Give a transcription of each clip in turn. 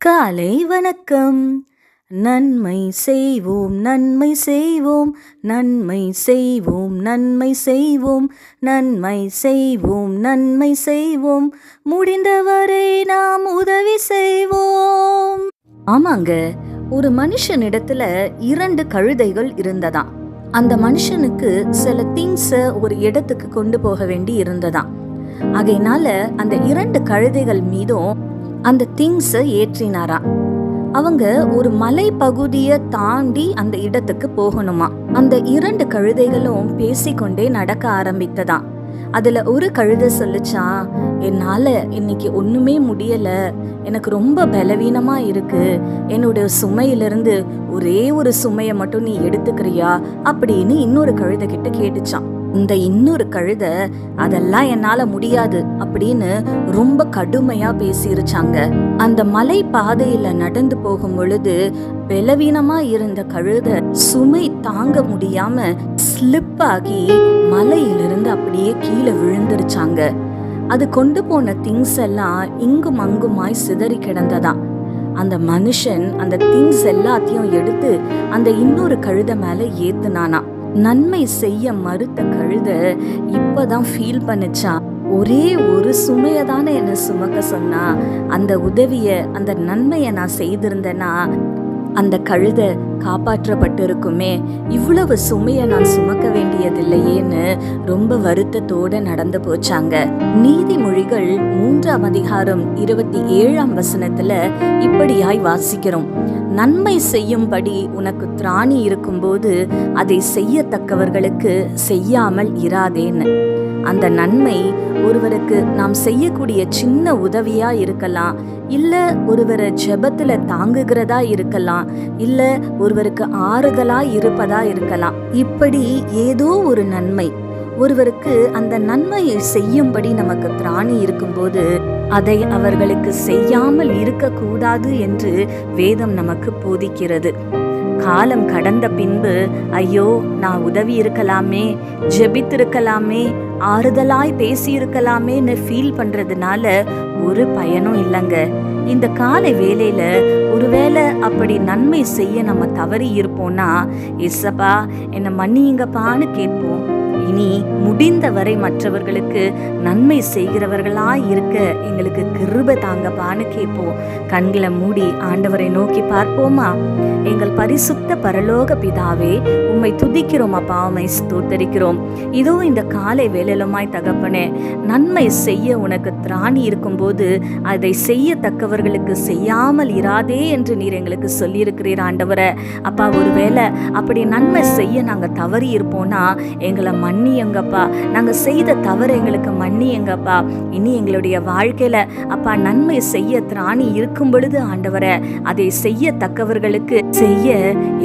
காலை வணக்கம். நன்மை செய்வோம், நன்மை செய்வோம், நன்மை செய்வோம், நன்மை செய்வோம், நன்மை செய்வோம், நன்மை செய்வோம், முடிந்தவரை நாம் உதவி செய்வோம். ஆமாங்க, ஒரு மனுஷனிடத்துல 2 கழுதைகள் இருந்ததாம். அந்த மனுஷனுக்கு சில திங்ஸ ஒரு இடத்துக்கு கொண்டு போக வேண்டி இருந்ததாம். ஆகையினால அந்த 2 கழுதைகள் மீதும் அந்த திங்ஸ ஏற்றினாராம். அவங்க ஒரு மலை பகுதியை தாண்டி அந்த இடத்துக்கு போகணுமா. அந்த 2 கழுதைகளும் பேசிக்கொண்டே நடக்க ஆரம்பித்ததாம். அதுல ஒரு கழுதை சொல்லுச்சான், என்னால இன்னைக்கு ஒண்ணுமே முடியல, எனக்கு ரொம்ப பலவீனமா இருக்கு, என்னோட சுமையிலிருந்து ஒரே ஒரு சுமையை மட்டும் நீ எடுத்துக்கிறியா அப்படின்னு இன்னொரு கழுதை கிட்ட கேட்டுச்சான். இந்த இன்னொரு கழுதை அதெல்லாம் என்னால முடியாது அப்படின்னு ரொம்ப கடுமையா பேசிருச்சாங்க. அந்த மலை பாதையில நடந்து போகும் பொழுது பலவீனமா இருந்த கழுதை சுமை தாங்க முடியாம ஸ்லிப் ஆகி மலையிலிருந்து அப்படியே கீழே விழுந்துருச்சாங்க. அது கொண்டு போன திங்ஸ் எல்லாம் இங்கும் அங்குமாய் சிதறி கிடந்ததாம். அந்த மனுஷன் அந்த திங்ஸ் எல்லாத்தையும் எடுத்து அந்த இன்னொரு கழுதை மேல ஏத்துனானா. நன்மை செய்ய மறுத்த கழுதை இப்பதான் ஃபீல் பண்ணுச்சா, ஒரே ஒரு சுமைய தானே என்ன சுமக்க சொன்னா, அந்த உதவிய அந்த நன்மைய நான் செய்திருந்தேன்னா அந்த கழுதை காப்பாற்றப்பட்டு இருக்குமே, இவ்வளவு சுமைய நான் சுமக்க வேண்டியதில்லையேன்னு ரொம்ப வருத்தத்தோட நடந்து போச்சாங்க. நீதிமொழிகள் 3ஆம் அதிகாரம் 27ஆம் வசனத்துல இப்படியாய் வாசிக்கிறோம், நன்மை செய்யும்படி உனக்கு திராணி இருக்கும்போது அதை செய்யத்தக்கவர்களுக்கு செய்யாமல் இராதேன்னு. அந்த நன்மை ஒருவருக்கு நாம் செய்யக்கூடிய சின்ன உதவியா இருக்கலாம், இல்ல ஒருவரை ஜெபத்துல தாங்குகிறதா இருக்கலாம், இல்ல ஒருவருக்கு ஆறுதலா இருப்பதா இருக்கலாம். இப்படி ஏதோ ஒரு நன்மை ஒருவருக்கு அந்த நன்மையை செய்யும்படி நமக்கு திராணி இருக்கும்போது அதை அவர்களுக்கு செய்யாமல் இருக்கக்கூடாது என்று வேதம் நமக்கு போதிக்கிறது. காலம் கடந்த பின்பு ஐயோ நான் உதவி இருக்கலாமே, ஜெபித்திருக்கலாமே, ஆறுதலாய் பேசியிருக்கலாமேன்னு ஃபீல் பண்றதுனால ஒரு பயனும் இல்லைங்க. இந்த காலை வேளையில ஒருவேளை அப்படி நன்மை செய்ய நம்ம தவறி இருப்போம்னா, இயேசப்பா என்னை மன்னியுங்கப்பான்னு கேட்போம். இனி முடிந்தவரை மற்றவர்களுக்கு நன்மை செய்கிறவர்களாய் இருக்க எங்களுக்கு கிருபை தாங்கப்பான்னு கேட்போம். கண்களை மூடி ஆண்டவரை நோக்கி பார்ப்போமா? எங்கள் பரிசுத்த பரலோக பிதாவே, உம்மை துதிக்கிறோம் அப்பா, உம்மை ஸ்தோத்தரிக்கிறோம். இதோ இந்த காலை வேளையிலுமாய் தகப்பனே, நன்மை செய்ய உனக்கு திராணி இருக்கும்போது அதை செய்யத்தக்கவர்களுக்கு செய்யாமல் இராதே என்று நீர் எங்களுக்கு சொல்லியிருக்கிறீர் ஆண்டவரை. அப்பா, ஒருவேளை அப்படி நன்மை செய்ய நாங்கள் தவறி இருப்போம்னா எங்களை மன்னியுங்கப்பா, நாங்கள் செய்த தவறு எங்களுக்கு மன்னியுங்கப்பா. இனி எங்களுடைய வாழ்க்கையில அப்பா நன்மை செய்ய திராணி இருக்கும் பொழுது ஆண்டவரை அதை செய்யத்தக்கவர்களுக்கு செய்ய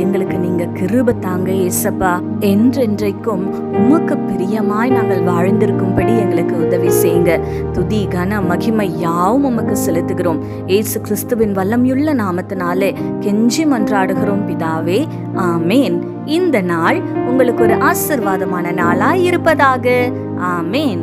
எங்களுக்கு நீங்க கிருபை தாங்க இயேசப்பா. என்றென்றைக்கும் உமக்கு பிரியமாய் நாங்கள் வாழ்ந்திருக்கும்படி எங்களுக்கு உதவி செய்யுங்க. துதி கன மகிமை யாவும் உமக்கு செலுத்துகிறோம். இயேசு கிறிஸ்துவின் வல்லமையுள்ள நாமத்தினாலே கெஞ்சி மன்றாடுகிறோம் பிதாவே, ஆமேன். இந்த நாள் உங்களுக்கு ஒரு ஆசீர்வாதமான நாளாய் இருப்பதாக. ஆமேன்.